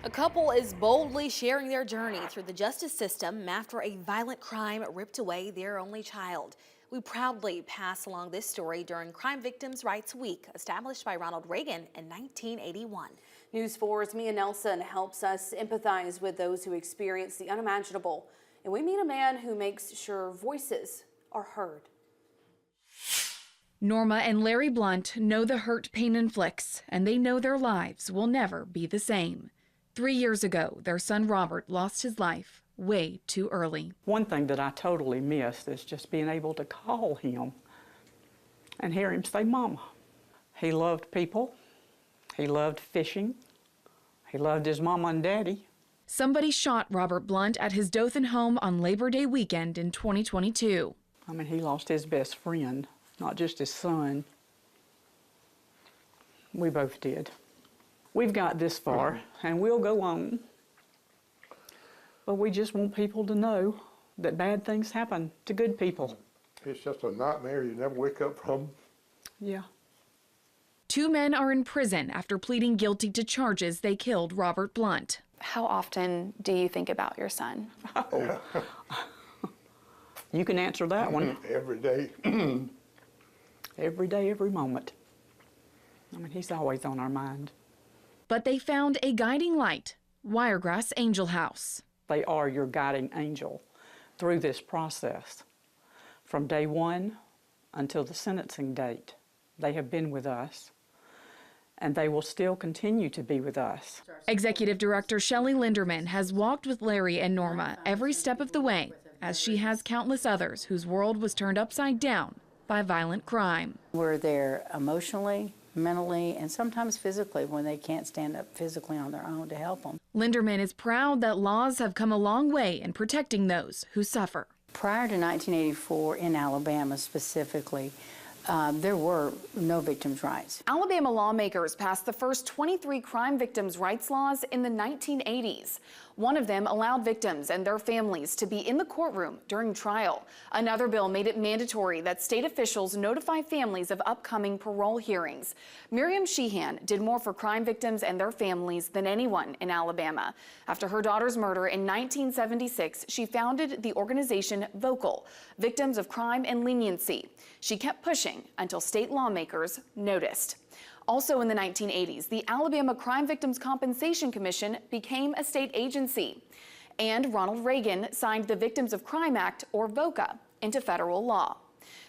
A couple is boldly sharing their journey through the justice system after a violent crime ripped away their only child. We proudly pass along this story during Crime Victims' Rights Week, established by Ronald Reagan in 1981. News 4's Mia Nelson helps us empathize with those who experience the unimaginable. And we meet a man who makes sure voices are heard. Norma and Larry Blunt know the hurt pain inflicts, and they know their lives will never be the same. 3 years ago, their son Robert lost his life way too early. One thing that I totally missed is just being able to call him and hear him say, "Mama." He loved people. He loved fishing. He loved his mama and daddy. Somebody shot Robert Blunt at his Dothan home on Labor Day weekend in 2022. I mean, he lost his best friend, not just his son. We both did. We've got this far, and we'll go on. But we just want people to know that bad things happen to good people. It's just a nightmare you never wake up from. Yeah. 2 men are in prison after pleading guilty to charges they killed Robert Blunt. How often do you think about your son? Oh. You can answer that one. Every day. Every day, every moment. I mean, he's always on our mind. But they found a guiding light, Wiregrass Angel House. They are your guiding angel through this process. From day one until the sentencing date, they have been with us, and they will still continue to be with us. Executive Director Shelley Linderman has walked with Larry and Norma every step of the way, as she has countless others whose world was turned upside down by violent crime. We're there emotionally, mentally, and sometimes physically when they can't stand up physically on their own to help them. Linderman is proud that laws have come a long way in protecting those who suffer. Prior to 1984 in Alabama specifically, there were no victims' rights. Alabama lawmakers passed the first 23 crime victims' rights laws in the 1980s. One of them allowed victims and their families to be in the courtroom during trial. Another bill made it mandatory that state officials notify families of upcoming parole hearings. Miriam Sheehan did more for crime victims and their families than anyone in Alabama. After her daughter's murder in 1976, she founded the organization VOCAL, Victims of Crime and Leniency. She kept pushing until state lawmakers noticed. Also in the 1980s, the Alabama Crime Victims Compensation Commission became a state agency. And Ronald Reagan signed the Victims of Crime Act, or VOCA, into federal law.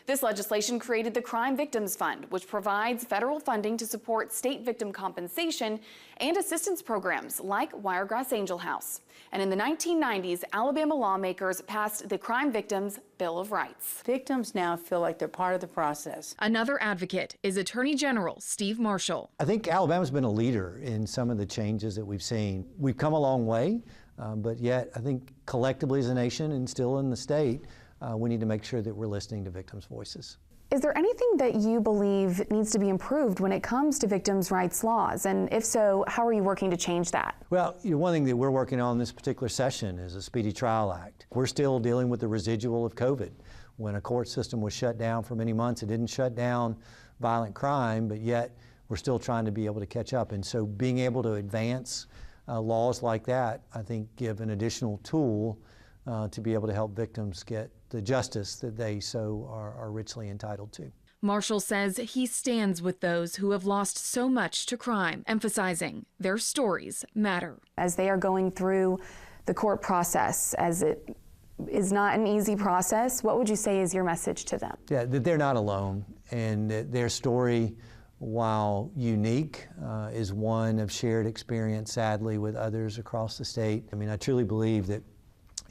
This legislation created the Crime Victims Fund, which provides federal funding to support state victim compensation and assistance programs like Wiregrass Angel House. And in the 1990s, Alabama lawmakers passed the Crime Victims Bill of Rights. Victims now feel like they're part of the process. Another advocate is Attorney General Steve Marshall. I think Alabama's been a leader in some of the changes that we've seen. We've come a long way, but yet I think collectively as a nation and still in the state, we need to make sure that we're listening to victims' voices. Is there anything that you believe needs to be improved when it comes to victims' rights laws? And if so, how are you working to change that? Well, one thing that we're working on this particular session is a Speedy Trial Act. We're still dealing with the residual of COVID. When a court system was shut down for many months, it didn't shut down violent crime, but yet we're still trying to be able to catch up. And so being able to advance laws like that, I think, give an additional tool to be able to help victims get the justice that they so are richly entitled to. Marshall says he stands with those who have lost so much to crime, emphasizing their stories matter. As they are going through the court process, as it is not an easy process, what would you say is your message to them? Yeah, that they're not alone, and that their story, while unique, is one of shared experience, sadly, with others across the state. I mean, I truly believe that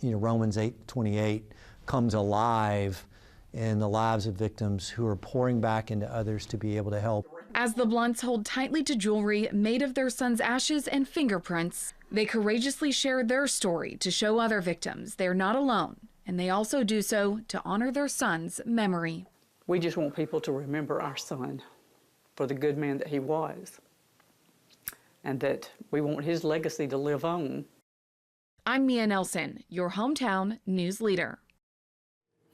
Romans 8:28 comes alive in the lives of victims who are pouring back into others to be able to help. As the Blunts hold tightly to jewelry made of their son's ashes and fingerprints, they courageously share their story to show other victims they're not alone, and they also do so to honor their son's memory. We just want people to remember our son for the good man that he was, and that we want his legacy to live on. I'm Mia Nelson, your hometown news leader.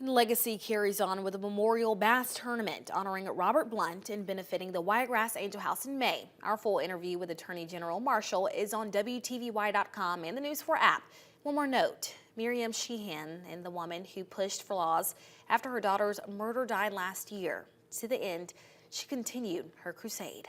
Legacy carries on with a memorial bass tournament honoring Robert Blunt and benefiting the Wiregrass Angel House in May. Our full interview with Attorney General Marshall is on WTVY.com and the News 4 app. One more note, Miriam Sheehan and the woman who pushed for laws after her daughter's murder died last year. To the end, she continued her crusade.